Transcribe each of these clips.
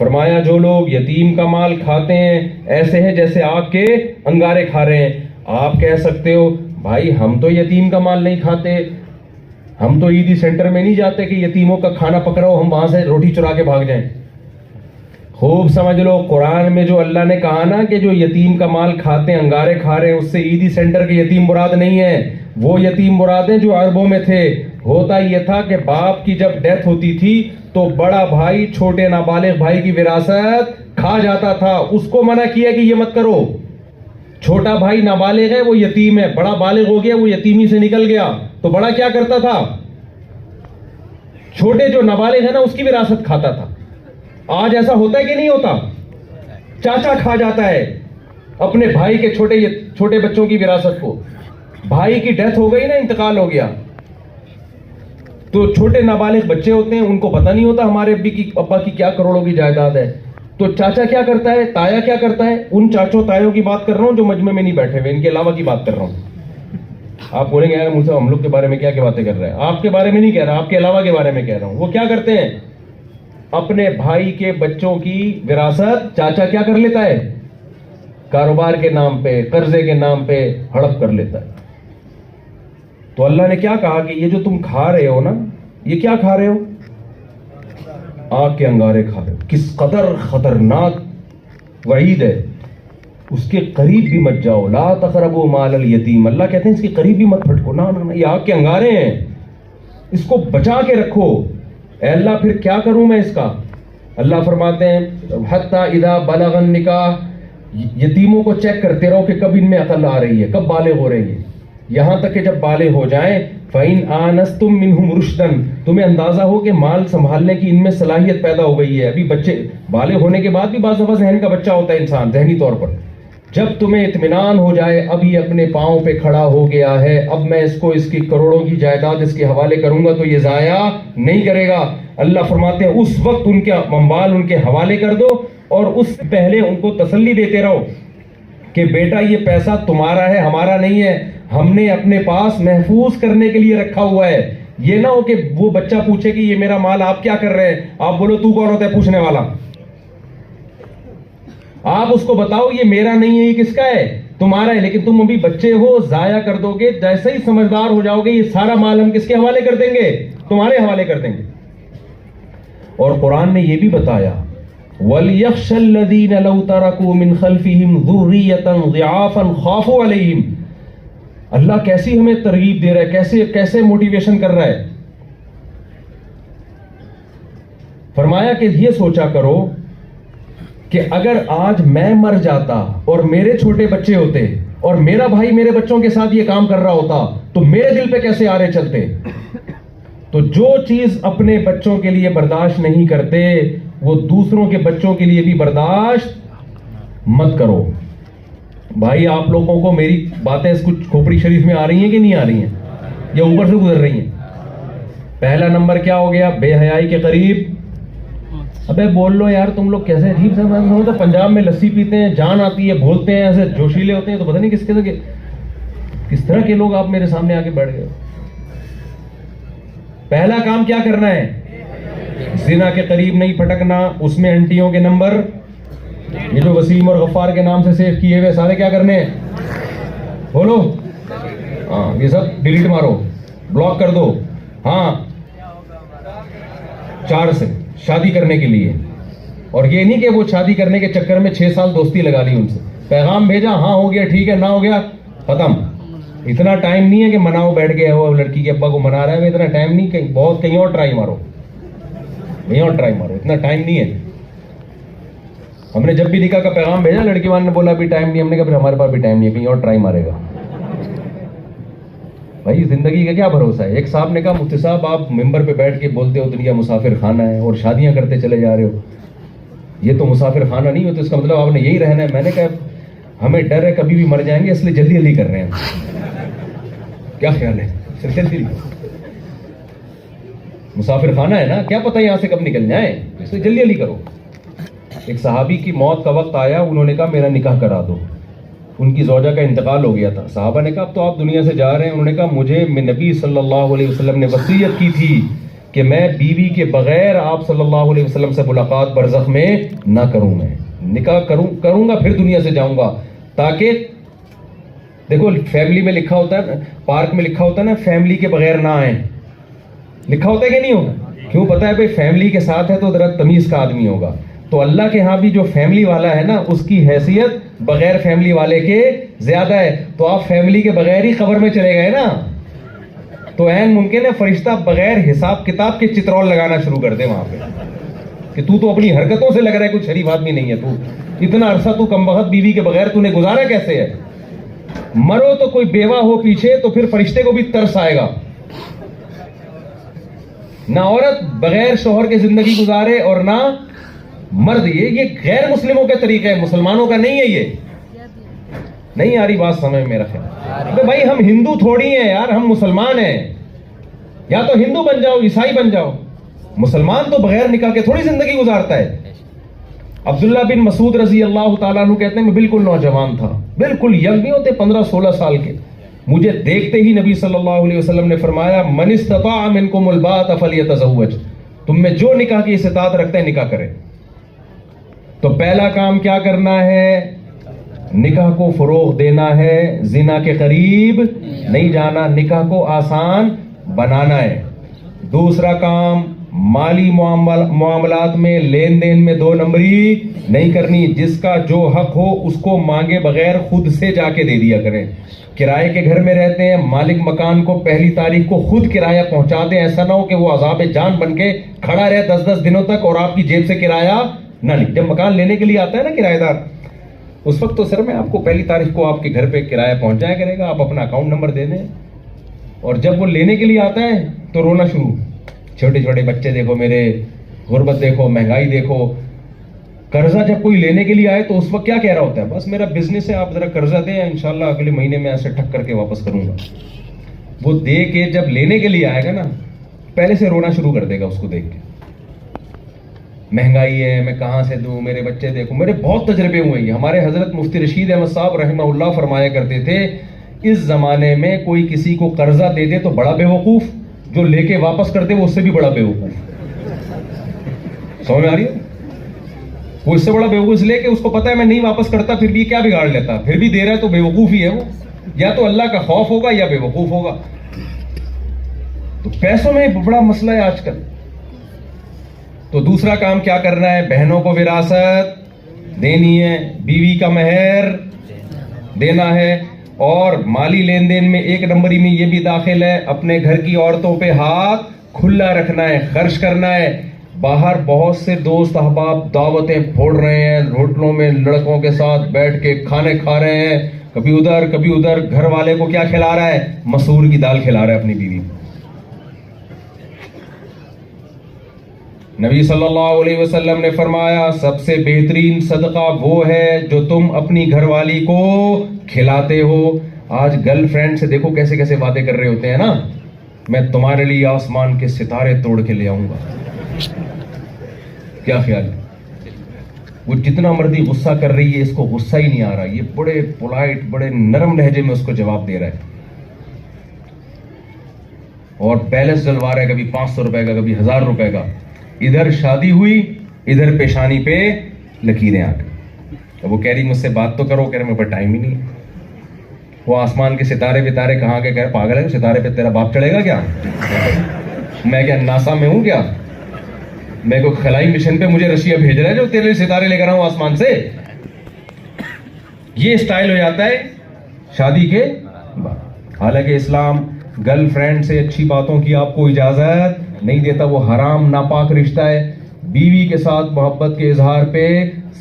فرمایا جو لوگ یتیم کا مال کھاتے ہیں ایسے ہیں جیسے آگ کے انگارے کھا رہے ہیں. آپ کہہ سکتے ہو بھائی ہم تو یتیم کا مال نہیں کھاتے, ہم تو عیدی سینٹر میں نہیں جاتے کہ یتیموں کا کھانا پکڑاؤ ہم وہاں سے روٹی چرا کے بھاگ جائیں. خوب سمجھ لو, قرآن میں جو اللہ نے کہا نا کہ جو یتیم کا مال کھاتے ہیں انگارے کھا رہے ہیں, اس سے عیدی سینٹر کے یتیم مراد نہیں ہے. وہ یتیم مراد ہیں جو عربوں میں تھے. ہوتا یہ تھا کہ باپ کی جب ڈیتھ ہوتی تھی تو بڑا بھائی چھوٹے نابالغ بھائی کی وراثت کھا جاتا تھا. اس کو منع کیا کہ یہ مت کرو. چھوٹا بھائی نابالغ ہے وہ یتیم ہے, بڑا بالغ ہو گیا وہ یتیمی سے نکل گیا, تو بڑا کیا کرتا تھا, چھوٹے جو نابالغ ہے نا اس کی وراثت کھاتا تھا. آج ایسا ہوتا ہے کہ نہیں ہوتا؟ چاچا کھا جاتا ہے اپنے بھائی کے چھوٹے بچوں کی وراثت کو. بھائی کی ڈیتھ ہو گئی نا, انتقال ہو گیا, تو چھوٹے نابالغ بچے ہوتے ہیں, ان کو پتہ نہیں ہوتا ہمارے ابا کی کیا کروڑوں کی جائیداد ہے. تو چاچا کیا کرتا ہے, تایا کیا کرتا ہے, ان چاچوں تایوں کی بات کر رہا ہوں جو مجمع میں نہیں بیٹھے ہوئے, ان کے علاوہ کی بات کر رہا ہوں. آپ بولیں گے یار مجھ سے ہم لوگ کے بارے میں کیا باتیں کر رہے ہیں. آپ کے بارے میں نہیں کہہ رہا, آپ کے علاوہ کے بارے میں کہہ رہا ہوں. وہ کیا کرتے ہیں, اپنے بھائی کے بچوں کی وراثت چاچا کیا کر لیتا ہے, کاروبار کے نام پہ قرضے کے نام پہ ہڑپ کر لیتا ہے. تو اللہ نے کیا کہا کہ یہ جو تم کھا رہے ہو نا, یہ کیا کھا رہے ہو, آگ کے انگارے کھا رہے ہو. کس قدر خطرناک وعید ہے, اس کے قریب بھی مت جاؤ. لا تقربوا مال الیتیم, اللہ کہتے ہیں اس کے قریب بھی مت پھٹکو. نا یہ آگ کے انگارے ہیں, اس کو بچا کے رکھو. اے اللہ پھر کیا کروں میں اس کا؟ اللہ فرماتے ہیں حتی اذا بلغ النکاح, یتیموں کو چیک کرتے رہو کہ کب ان میں عقل آ رہی ہے, کب بالغ ہو رہی ہے, یہاں تک کہ جب بالغ ہو جائیں. فَإِنْ آنَسْتُم مِّنْهُمْ رُشْدًا, تمہیں اندازہ ہو کہ مال سنبھالنے کی ان میں صلاحیت پیدا ہو گئی ہے. ابھی بچے بالغ ہونے کے بعد بھی بعض دفعہ ذہن کا بچہ ہوتا ہے انسان ذہنی طور پر. جب تمہیں اطمینان ہو جائے اب یہ اپنے پاؤں پہ کھڑا ہو گیا ہے, اب میں اس کو اس کی کروڑوں کی جائیداد اس کے حوالے کروں گا تو یہ ضائع نہیں کرے گا. اللہ فرماتے ہیں اس وقت ان کے اموال ان کے حوالے کر دو, اور اس پہلے ان کو تسلی دیتے رہو کہ بیٹا یہ پیسہ تمہارا ہے ہمارا نہیں ہے, ہم نے اپنے پاس محفوظ کرنے کے لیے رکھا ہوا ہے. یہ نہ ہو کہ وہ بچہ پوچھے کہ یہ میرا مال آپ کیا کر رہے ہیں, آپ بولو تو کون ہوتا ہے پوچھنے والا. آپ اس کو بتاؤ یہ میرا نہیں ہے, یہ کس کا ہے, تمہارا ہے, لیکن تم ابھی بچے ہو ضائع کر دو گے. جیسے ہی سمجھدار ہو جاؤ گے یہ سارا مال ہم کس کے حوالے کر دیں گے, تمہارے حوالے کر دیں گے. اور قرآن نے یہ بھی بتایا وَلْيَخْشَ الَّذِينَ لَوْ تَرَكُوا مِنْ خَلْفِهِمْ ذُرِّيَّةً ضِعَافًا خَافُوا عَلَيْهِمْ. اللہ کیسی ہمیں ترغیب دے رہا ہے, کیسے موٹیویشن کر رہا ہے. فرمایا کہ یہ سوچا کرو کہ اگر آج میں مر جاتا اور میرے چھوٹے بچے ہوتے اور میرا بھائی میرے بچوں کے ساتھ یہ کام کر رہا ہوتا تو میرے دل پہ کیسے آرے چلتے. تو جو چیز اپنے بچوں کے لیے برداشت نہیں کرتے وہ دوسروں کے بچوں کے لیے بھی برداشت مت کرو. بھائی آپ لوگوں کو میری باتیں کچھ کھوپڑی شریف میں آ رہی ہیں کہ نہیں آ رہی ہیں, یا اوپر سے گزر رہی ہیں؟ پہلا نمبر کیا ہو گیا, بے حیائی کے قریب. ابے بول لو یار تم لوگ کیسے عجیب سے, تو پنجاب میں لسی پیتے ہیں, جان آتی ہے, بولتے ہیں ایسے جوشیلے ہوتے ہیں, تو پتہ نہیں کس طرح کے لوگ آپ میرے سامنے آ کے بیٹھ گئے. پہلا کام کیا کرنا ہے, زنا کے قریب نہیں پھٹکنا. اس میں انٹیوں کے نمبر یہ جو وسیم اور غفار کے نام سے سیو کیے ہوئے سارے کیا کرنے ہیں, بولو. ہاں یہ سب ڈیلیٹ مارو, بلاک کر دو. ہاں 4 سے شادی کرنے کے لیے, اور یہ نہیں کہ وہ شادی کرنے کے چکر میں 6 سال دوستی لگا لی ان سے, پیغام بھیجا, ہاں ہو گیا ٹھیک ہے, نہ ہو گیا ختم. اتنا ٹائم نہیں ہے کہ مناؤ بیٹھ گیا وہ لڑکی کے ابا کو منا رہا ہے, اتنا ٹائم نہیں, کہیں اور ٹرائی مارو, کہیں اور ٹرائی مارو, اتنا ٹائم نہیں ہے. ہم نے جب بھی نکاح کا پیغام بھیجا لڑکی والے نے بولا ابھی ٹائم نہیں, ہم نے کہا پھر ہمارے پاس بھی ٹائم نہیں ہے, کہیں اور ٹرائی مارے گا. بھائی زندگی کا کیا بھروسہ ہے. ایک صاحب نے کہا مفتی صاحب آپ ممبر پہ بیٹھ کے بولتے ہو دنیا مسافر خانہ ہے اور شادیاں کرتے چلے جا رہے ہو, یہ تو مسافر خانہ نہیں ہو, تو اس کا مطلب آپ نے یہی رہنا ہے. میں نے کہا ہمیں ڈر ہے کبھی بھی مر جائیں گے, اس لیے جلدی جلدی کر رہے ہیں. کیا خیال ہے, جلدی مسافر خانہ ہے نا, کیا پتہ یہاں سے کب نکل جائیں, اس لیے جلدی جلدی کرو. ایک صحابی کی موت کا وقت آیا, انہوں نے کہا میرا نکاح کرا دو. ان کی زوجہ کا انتقال ہو گیا تھا. صحابہ نے کہا اب تو آپ دنیا سے جا رہے ہیں. انہوں نے کہا مجھے نبی صلی اللہ علیہ وسلم نے وصیت کی تھی کہ میں بیوی کے بغیر آپ صلی اللہ علیہ وسلم سے ملاقات برزخ میں نہ کروں. میں نکاح کروں گا پھر دنیا سے جاؤں گا, تاکہ دیکھو فیملی میں لکھا ہوتا ہے, پارک میں لکھا ہوتا ہے نا, فیملی کے بغیر نہ آئیں, لکھا ہوتا ہے کہ نہیں ہوگا؟ کیوں؟ پتا ہے بھائی فیملی کے ساتھ ہے تو ذرا تمیز کا آدمی ہوگا. تو اللہ کے ہاں بھی جو فیملی والا ہے نا, اس کی حیثیت بغیر فیملی والے کے زیادہ ہے. تو آپ فیملی کے بغیر ہی قبر میں چلے گئے نا, تو عین ممکن ہے فرشتہ بغیر حساب کتاب کے چترول لگانا شروع کر دے وہاں پہ کہ تو اپنی حرکتوں سے لگ رہا ہے کوئی شریف آدمی نہیں ہے, تو اتنا عرصہ تو کمبخت بیوی کے بغیر تو نے گزارا کیسے ہے. مرو تو کوئی بیوہ ہو پیچھے تو پھر فرشتے کو بھی ترس آئے گا. نہ عورت بغیر شوہر کے زندگی گزارے اور نہ مرد. یہ غیر مسلموں کے طریقے ہے, مسلمانوں کا نہیں ہے. یہ نہیں آ رہی بات سمجھ میرا خیال. بھائی ہم ہندو تھوڑی ہیں یار, ہم مسلمان ہیں. یا تو ہندو بن جاؤ, عیسائی بن جاؤ. مسلمان تو بغیر نکاح کے تھوڑی زندگی گزارتا ہے. عبداللہ بن مسعود رضی اللہ تعالیٰ عنہ کہتے ہیں میں بالکل نوجوان تھا, بالکل ینگ نہیں ہوتے, 15-16 سال کے. مجھے دیکھتے ہی نبی صلی اللہ علیہ وسلم نے فرمایا من استطاع منکم الباءۃ فلیتزوج, تم میں جو نکاح کی استطاعت رکھتا ہے نکاح کرے. تو پہلا کام کیا کرنا ہے؟ نکاح کو فروغ دینا ہے, زنا کے قریب نہیں جانا, نکاح کو آسان بنانا ہے. دوسرا کام مالی معاملات میں لین دین میں 2 نمبری نہیں کرنی. جس کا جو حق ہو اس کو مانگے بغیر خود سے جا کے دے دیا کریں. کرائے کے گھر میں رہتے ہیں, مالک مکان کو پہلی تاریخ کو خود کرایہ پہنچا دیں. ایسا نہ ہو کہ وہ عذاب جان بن کے کھڑا رہے 10-10 دنوں تک اور آپ کی جیب سے کرایہ نہ لے. جب مکان لینے کے لیے آتا ہے نا کرایہ دار, اس وقت تو سر میں آپ کو پہلی تاریخ کو آپ کے گھر پہ کرایہ پہنچ جایا کرے گا, آپ اپنا اکاؤنٹ نمبر دے دیں. اور جب وہ لینے کے لیے آتا ہے تو رونا شروع, چھوٹے چھوٹے بچے دیکھو میرے, غربت دیکھو, مہنگائی دیکھو. قرضہ جب کوئی لینے کے لیے آئے تو اس وقت کیا کہہ رہا ہوتا ہے؟ بس میرا بزنس ہے, آپ ذرا قرضہ دیں, انشاءاللہ اگلے مہینے میں ایسے ٹھک کر کے واپس کروں گا. وہ دے کے جب لینے کے لیے آئے گا نا, پہلے سے رونا شروع کر دے گا اس کو دیکھ کے. مہنگائی ہے, میں کہاں سے دوں, میرے بچے دیکھو. میرے بہت تجربے ہوئے ہیں. ہمارے حضرت مفتی رشید احمد صاحب رحمہ اللہ فرمایا کرتے تھے اس زمانے میں کوئی کسی کو قرضہ دے دے تو بڑا بے وقوف, جو لے کے واپس کر دے وہ اس سے بھی بڑا بے وقوف. سمجھ میں آ رہی ہے؟ وہ اس سے بڑا بے وقوف اس لے کے اس کو پتا ہے میں نہیں واپس کرتا پھر بھی کیا بگاڑ لیتا, پھر بھی دے رہا ہے تو بے وقوف ہی ہے وہ. یا تو اللہ کا خوف ہوگا یا بے وقوف ہوگا. تو پیسوں میں بڑا مسئلہ ہے آج کل. تو دوسرا کام کیا کرنا ہے؟ بہنوں کو وراثت دینی ہے, بیوی کا مہر دینا ہے, اور مالی لین دین میں 1 نمبری میں یہ بھی داخل ہے اپنے گھر کی عورتوں پہ ہاتھ کھلا رکھنا ہے, خرچ کرنا ہے. باہر بہت سے دوست احباب دعوتیں پھوڑ رہے ہیں, ہوٹلوں میں لڑکوں کے ساتھ بیٹھ کے کھانے کھا رہے ہیں, کبھی ادھر کبھی ادھر. گھر والے کو کیا کھلا رہا ہے؟ مسور کی دال کھلا رہا ہے اپنی بیوی. نبی صلی اللہ علیہ وسلم نے فرمایا سب سے بہترین صدقہ وہ ہے جو تم اپنی گھر والی کو کھلاتے ہو. آج گرل فرینڈ سے دیکھو کیسے کیسے وعدے کر رہے ہوتے ہیں نا, میں تمہارے لیے آسمان کے ستارے توڑ کے لے آؤں گا. کیا خیال ہے؟ وہ جتنا مرضی غصہ کر رہی ہے اس کو غصہ ہی نہیں آ رہا, یہ بڑے پولائٹ بڑے نرم لہجے میں اس کو جواب دے رہا ہے, اور بیلنس ڈلوا رہا ہے, کبھی 500 روپے کا کبھی 1000 روپے کا. ادھر شادی ہوئی, ادھر پیشانی پہ لکیریں آ گئی. وہ کہہ رہی مجھ سے بات تو کرو, کہہ رہے میرے پاس ٹائم ہی نہیں ہے. وہ آسمان کے ستارے بتارے کہاں کے, کہہ رہے پاگل ہے, ستارے پہ تیرا باپ چڑھے گا کیا؟ میں کیا ناسا میں ہوں کیا؟ میں کوئی خلائی مشن پہ مجھے رشیا بھیج رہا ہے جو تیرے ستارے لے کر آؤں آسمان سے؟ یہ اسٹائل ہو جاتا ہے شادی کے بعد. حالانکہ اسلام گرل فرینڈ سے اچھی باتوں کی آپ کو اجازت نہیں دیتا, وہ حرام ناپاک رشتہ ہے. بیوی کے ساتھ محبت کے اظہار پہ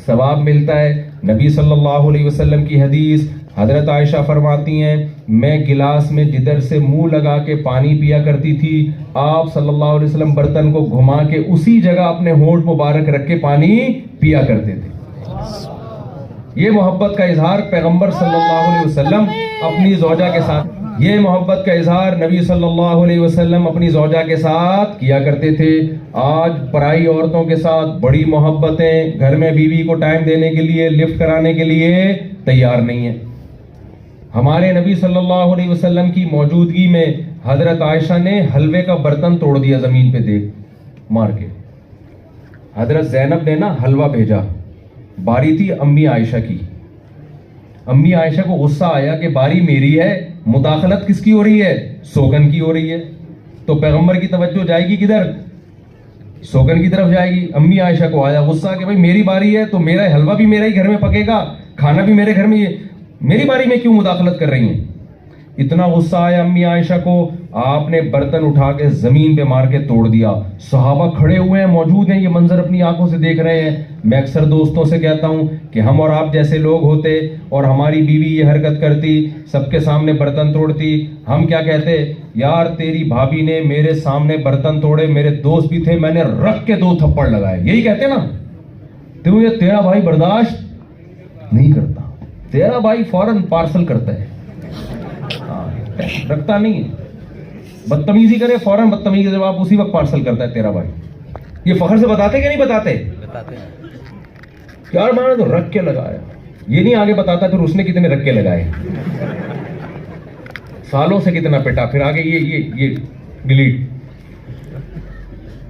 ثواب ملتا ہے. نبی صلی اللہ علیہ وسلم کی حدیث, حضرت عائشہ فرماتی ہیں میں گلاس میں جدھر سے منہ لگا کے پانی پیا کرتی تھی, آپ صلی اللہ علیہ وسلم برتن کو گھما کے اسی جگہ اپنے ہونٹ مبارک رکھ کے پانی پیا کرتے تھے. یہ محبت کا اظہار پیغمبر صلی اللہ علیہ وسلم اپنی زوجہ کے ساتھ, یہ محبت کا اظہار نبی صلی اللہ علیہ وسلم اپنی زوجہ کے ساتھ کیا کرتے تھے. آج پرائی عورتوں کے ساتھ بڑی محبتیں, گھر میں بیوی کو ٹائم دینے کے لیے, لفٹ کرانے کے لیے تیار نہیں ہے. ہمارے نبی صلی اللہ علیہ وسلم کی موجودگی میں حضرت عائشہ نے حلوے کا برتن توڑ دیا زمین پہ دیکھ مار کے. حضرت زینب نے نا حلوہ بھیجا, باری تھی امی عائشہ کی. امی عائشہ کو غصہ آیا کہ باری میری ہے, مداخلت کس کی ہو رہی ہے؟ سوگن کی ہو رہی ہے. تو پیغمبر کی توجہ جائے گی کدھر؟ سوگن کی طرف جائے گی. امی عائشہ کو آیا غصہ کہ بھائی میری باری ہے تو میرا حلوہ بھی میرا ہی گھر میں پکے گا, کھانا بھی میرے گھر میں, میری باری میں کیوں مداخلت کر رہی ہیں؟ اتنا غصہ آیا امی عائشہ کو, آپ نے برتن اٹھا کے زمین پہ مار کے توڑ دیا. صحابہ کھڑے ہوئے ہیں, موجود ہیں, یہ منظر اپنی آنکھوں سے دیکھ رہے ہیں. میں اکثر دوستوں سے کہتا ہوں کہ ہم اور آپ جیسے لوگ ہوتے اور ہماری بیوی یہ حرکت کرتی, سب کے سامنے برتن توڑتی, ہم کیا کہتے؟ یار تیری بھابھی نے میرے سامنے برتن توڑے, میرے دوست بھی تھے, میں نے رکھ کے 2 تھپڑ لگائے. یہی کہتے نا. تو یہ تیرا بھائی برداشت نہیں کرتا, تیرا بھائی فوراً پارسل کرتا ہے, رکھتا نہیں ہے. بدتمیزی کرے فوراً بدتمیزی کا جواب اسی وقت پارسل کرتا ہے تیرا بھائی. یہ فخر سے بتاتے کہ نہیں بتاتے؟ یار میں نے تو رکھ کے لگایا. یہ نہیں آگے بتاتا پھر اس نے کتنے رکھ کے لگائے, سالوں سے کتنا پٹا, پھر آگے یہ ڈیلیٹ.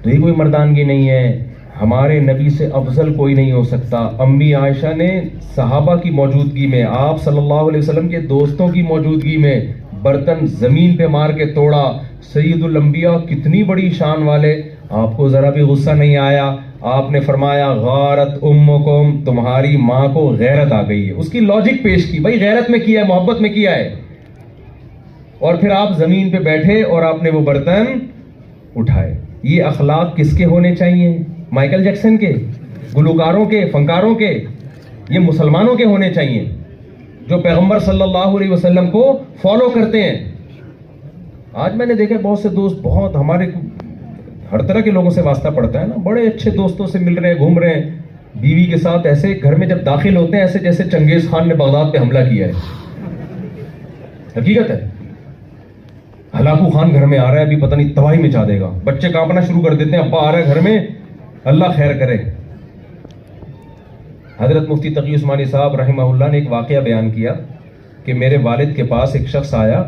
تو یہ کوئی مردانگی نہیں ہے. ہمارے نبی سے افضل کوئی نہیں ہو سکتا. امی عائشہ نے صحابہ کی موجودگی میں, آپ صلی اللہ علیہ وسلم کے دوستوں کی موجودگی میں برتن زمین پہ مار کے توڑا. سید الانبیاء کتنی بڑی شان والے. آپ کو ذرا بھی غصہ نہیں آیا. آپ نے فرمایا غارت امکم, تمہاری ماں کو غیرت آ گئی ہے. اس کی لاجک پیش کی, بھائی غیرت میں کیا ہے, محبت میں کیا ہے. اور پھر آپ زمین پہ بیٹھے اور آپ نے وہ برتن اٹھائے. یہ اخلاق کس کے ہونے چاہیے؟ مائیکل جیکسن کے, گلوکاروں کے, فنکاروں کے؟ یہ مسلمانوں کے ہونے چاہیے جو پیغمبر صلی اللہ علیہ وسلم کو فالو کرتے ہیں. آج میں نے دیکھا بہت سے دوست, بہت ہمارے ہر طرح کے لوگوں سے واسطہ پڑتا ہے نا, بڑے اچھے دوستوں سے مل رہے ہیں, گھوم رہے ہیں, بیوی کے ساتھ ایسے گھر میں جب داخل ہوتے ہیں ایسے جیسے چنگیز خان نے بغداد پہ حملہ کیا ہے. حقیقت ہے. ہلاکو خان گھر میں آ رہا ہے, ابھی پتہ نہیں تباہی مچا دے گا. بچے کانپنا شروع کر دیتے ہیں, ابا آ رہا ہے گھر میں, اللہ خیر کرے. حضرت مفتی تقی عثمانی صاحب رحمہ اللہ نے ایک واقعہ بیان کیا کہ میرے والد کے پاس ایک شخص آیا.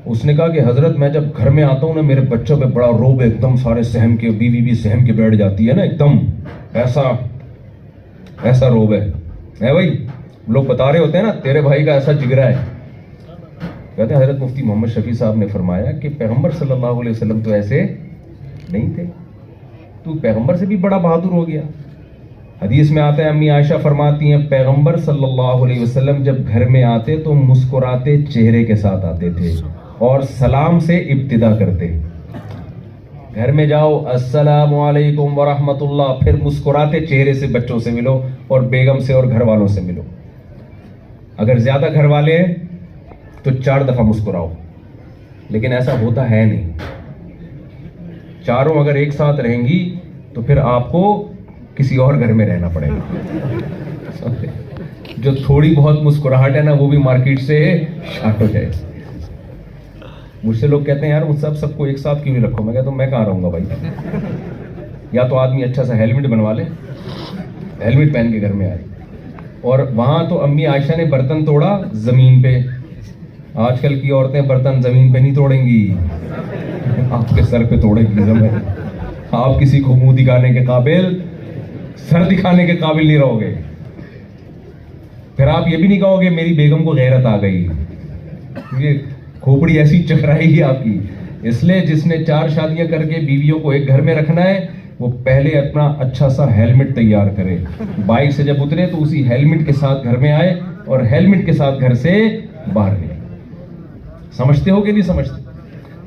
اس نے کہا کہ حضرت میں جب گھر میں آتا ہوں نا, میرے بچوں پہ بڑا روب ہے, ایک دم سارے سہم کے, بیوی بھی سہم کے بیٹھ جاتی ہے نا, ایک دم ایسا روب ہے بھائی. لوگ بتا رہے ہوتے ہیں نا تیرے بھائی کا ایسا جگرا ہے. کہتے ہیں حضرت مفتی محمد شفیع صاحب نے فرمایا کہ پیغمبر صلی اللہ علیہ وسلم تو ایسے نہیں تھے, تو پیغمبر سے بھی بڑا بہادر ہو گیا. حدیث میں آتا ہے, امی عائشہ فرماتی ہیں پیغمبر صلی اللہ علیہ وسلم جب گھر میں آتے تو مسکراتے چہرے کے ساتھ آتے تھے اور سلام سے ابتدا کرتے. گھر میں جاؤ السلام علیکم ورحمۃ اللہ, پھر مسکراتے چہرے سے بچوں سے ملو اور بیگم سے اور گھر والوں سے ملو. اگر زیادہ گھر والے ہیں تو 4 دفعہ مسکراؤ, لیکن ایسا ہوتا ہے نہیں. چاروں اگر ایک ساتھ رہیں گی تو پھر آپ کو کسی اور گھر میں رہنا پڑے گا. جو تھوڑی بہت مسکراہٹ ہے نا وہ بھی مارکیٹ سے شارٹ ہو جائے. مجھ سے لوگ کہتے ہیں یار مجھ سے سب کو ایک ساتھ کیوں نہیں رکھو. میں کہتا ہوں میں کہاں رہوں گا بھائی. یا تو آدمی اچھا سا ہیلمٹ بنوا لے, ہیلمٹ پہن کے گھر میں آئے. اور وہاں تو امی عائشہ نے برتن توڑا زمین پہ. آج کل کی عورتیں برتن زمین پہ نہیں توڑیں گی, آپ کے سر پہ توڑیں گی. آپ کسی کو منہ دکھانے کے قابل, سر دکھانے کے قابل نہیں رہو گے. پھر آپ یہ بھی نہیں کہو گے میری بیگم کو غیرت آ گئی. یہ کھوپڑی ایسی چکرائی گی آپ کی. اس لیے جس نے 4 شادیاں کر کے بیویوں کو ایک گھر میں رکھنا ہے وہ پہلے اپنا اچھا سا ہیلمٹ تیار کرے. بائک سے جب اترے تو اسی ہیلمٹ کے ساتھ گھر میں آئے اور ہیلمٹ کے ساتھ گھر سے باہر نکلے. سمجھتے ہو کہ نہیں سمجھتے؟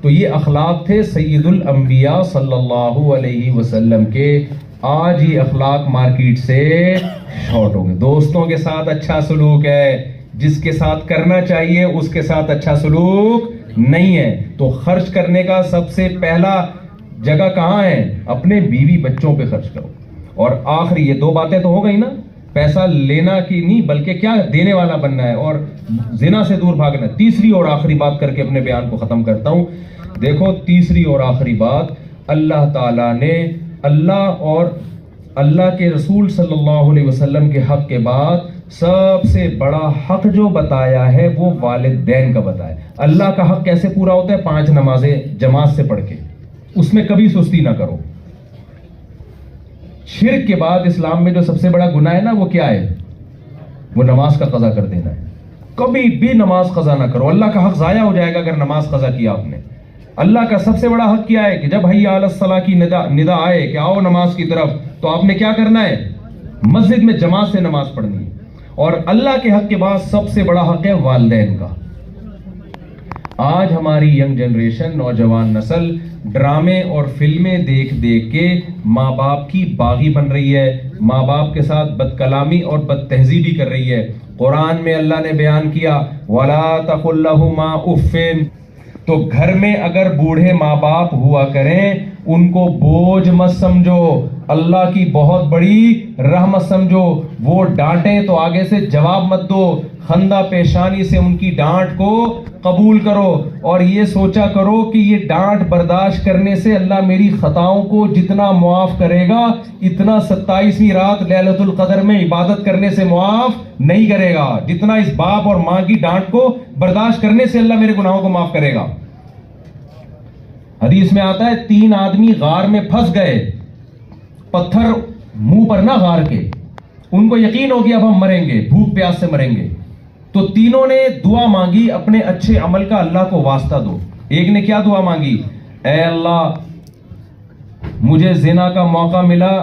تو یہ اخلاق تھے سید الانبیاء صلی اللہ علیہ وسلم کے. آج یہ اخلاق مارکیٹ سے شارٹ ہو گئے. دوستوں کے ساتھ اچھا سلوک ہے, جس کے ساتھ کرنا چاہیے اس کے ساتھ اچھا سلوک نہیں ہے. تو خرچ کرنے کا سب سے پہلا جگہ کہاں ہے؟ اپنے بیوی بچوں پہ خرچ کرو. اور آخری یہ 2 باتیں تو ہو گئی نا, پیسہ لینا کی نہیں بلکہ کیا دینے والا بننا ہے اور زنا سے دور بھاگنا. تیسری اور آخری بات کر کے اپنے بیان کو ختم کرتا ہوں. دیکھو تیسری اور آخری بات, اللہ تعالیٰ نے اللہ اور اللہ کے رسول صلی اللہ علیہ وسلم کے حق کے بعد سب سے بڑا حق جو بتایا ہے وہ والدین کا بتایا. اللہ کا حق کیسے پورا ہوتا ہے؟ 5 نمازیں جماعت سے پڑھ کے، اس میں کبھی سستی نہ کرو. شرک کے بعد اسلام میں جو سب سے بڑا گناہ ہے نا وہ کیا ہے؟ وہ نماز کا قضا کر دینا ہے. کبھی بھی نماز قضا نہ کرو. اللہ کا حق ضائع ہو جائے گا اگر نماز قضا کیا آپ نے. اللہ کا سب سے بڑا حق کیا ہے کہ جب حی علی الصلاۃ کی ندا آئے کہ آؤ نماز کی طرف، تو آپ نے کیا کرنا ہے؟ مسجد میں جماعت سے نماز پڑھنی ہے. اور اللہ کے حق کے بعد سب سے بڑا حق ہے والدین کا. آج ہماری ینگ جنریشن، نوجوان نسل ڈرامے اور فلمیں دیکھ دیکھ کے ماں باپ کی باغی بن رہی ہے، ماں باپ کے ساتھ بد کلامی اور بد تہذیبی کر رہی ہے. قرآن میں اللہ نے بیان کیا وَلَا تَقُلْ لَهُمَا اُفٍّ. تو گھر میں اگر بوڑھے ماں باپ ہوا کریں ان کو بوجھ مت سمجھو، اللہ کی بہت بڑی رحمت سمجھو. وہ ڈانٹیں تو آگے سے جواب مت دو، خندہ پیشانی سے ان کی ڈانٹ کو قبول کرو اور یہ سوچا کرو کہ یہ ڈانٹ برداشت کرنے سے اللہ میری خطاؤں کو جتنا معاف کرے گا اتنا 27ویں رات لیلۃ القدر میں عبادت کرنے سے معاف نہیں کرے گا، جتنا اس باپ اور ماں کی ڈانٹ کو برداشت کرنے سے اللہ میرے گناہوں کو معاف کرے گا. حدیث میں آتا ہے 3 آدمی غار میں پھنس گئے، پتھر منہ پر نہ غار کے، ان کو یقین ہو گیا اب ہم مریں گے، بھوک پیاس سے مریں گے. تو تینوں نے دعا مانگی اپنے اچھے عمل کا اللہ کو واسطہ دو. ایک نے کیا دعا مانگی؟ اے اللہ مجھے زنا کا موقع ملا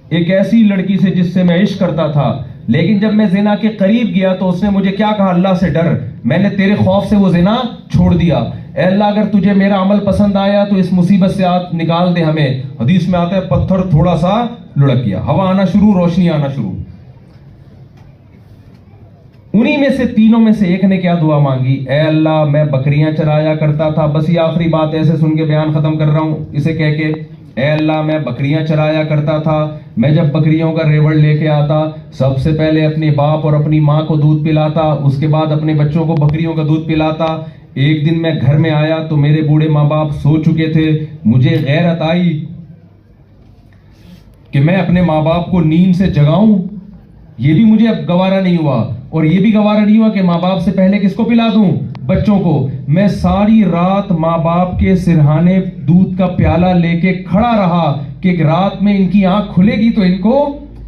ایک ایسی لڑکی سے جس سے میں عشق کرتا تھا، لیکن جب میں زنا کے قریب گیا تو اس نے مجھے کیا کہا؟ اللہ سے ڈر، میں نے تیرے خوف سے وہ زنا چھوڑ دیا. اے اللہ اگر تجھے میرا عمل پسند آیا تو اس مصیبت سے نکال دے ہمیں. حدیث میں آتا ہے پتھر تھوڑا سا لڑک گیا، ہوا آنا شروع، روشنی آنا شروع. انہی میں سے تینوں میں سے ایک نے کیا دعا مانگی؟ اے اللہ میں بکریاں چرایا کرتا تھا، بس یہ آخری بات ایسے سن کے بیان ختم کر رہا ہوں اسے کہہ کے، اے اللہ میں بکریاں چرایا کرتا تھا، میں جب بکریوں کا ریوڑ لے کے آتا سب سے پہلے اپنے باپ اور اپنی ماں کو دودھ پلاتا، اس کے بعد اپنے بچوں کو بکریوں کا دودھ پلاتا. ایک دن میں گھر میں آیا تو میرے بوڑھے ماں باپ سو چکے تھے. مجھے غیرت آئی کہ میں اپنے ماں باپ کو نیند سے جگاؤں، یہ بھی مجھے اب گوارا نہیں ہوا، اور یہ بھی گوارا نہیں ہوا کہ ماں باپ سے پہلے کس کو پلا دوں؟ بچوں کو. میں ساری رات ماں باپ کے سرہانے دودھ کا پیالہ لے کے کھڑا رہا کہ رات میں ان کی آنکھ کھلے گی تو ان کو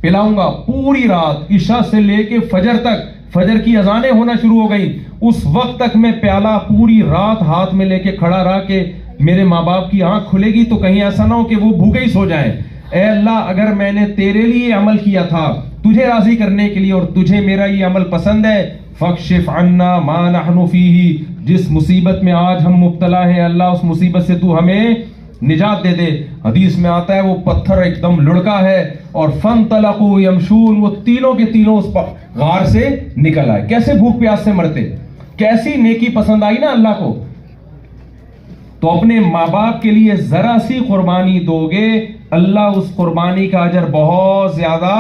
پلاؤں گا. پوری رات عشاء سے لے کے فجر تک، فجر کی اذانیں ہونا شروع ہو گئی، اس وقت تک میں پیالہ پوری رات ہاتھ میں لے کے کھڑا رہا کہ میرے ماں باپ کی آنکھ کھلے گی تو کہیں ایسا نہ ہو کہ وہ بھوکے ہی سو جائیں. اے اللہ اگر میں نے تیرے لیے عمل کیا تھا تجھے راضی کرنے کے لیے اور تجھے میرا یہ عمل پسند ہے، فاکشف عنا ما نحن فیہ، جس مصیبت میں آج ہم مبتلا ہیں اللہ اس مصیبت سے تو ہمیں نجات دے دے. حدیث میں آتا ہے وہ پتھر ایک دم لڑکا ہے اور فانطلقوا یمشون، وہ تینوں کے تینوں اس غار سے نکل آئے. کیسے بھوک پیاس سے مرتے، کیسی نیکی پسند آئی نا اللہ کو. تو اپنے ماں باپ کے لیے ذرا سی قربانی دو گے اللہ اس قربانی کا اجر بہت زیادہ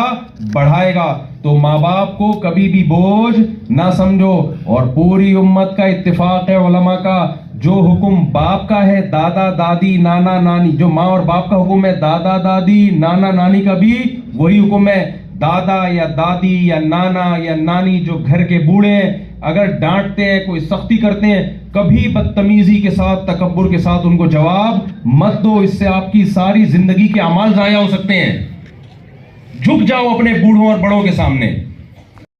بڑھائے گا. تو ماں باپ کو کبھی بھی بوجھ نہ سمجھو. اور پوری امت کا اتفاق ہے علماء کا، جو حکم باپ کا ہے دادا دادی نانا نانی، جو ماں اور باپ کا حکم ہے دادا دادی نانا نانی کا بھی وہی حکم ہے. دادا یا دادی یا نانا یا نانی جو گھر کے بوڑھے ہیں اگر ڈانٹتے ہیں، کوئی سختی کرتے ہیں، کبھی بدتمیزی کے ساتھ تکبر کے ساتھ ان کو جواب مت دو، اس سے آپ کی ساری زندگی کے اعمال ضائع ہو سکتے ہیں. جھک جاؤ اپنے بوڑھوں اور بڑوں کے سامنے.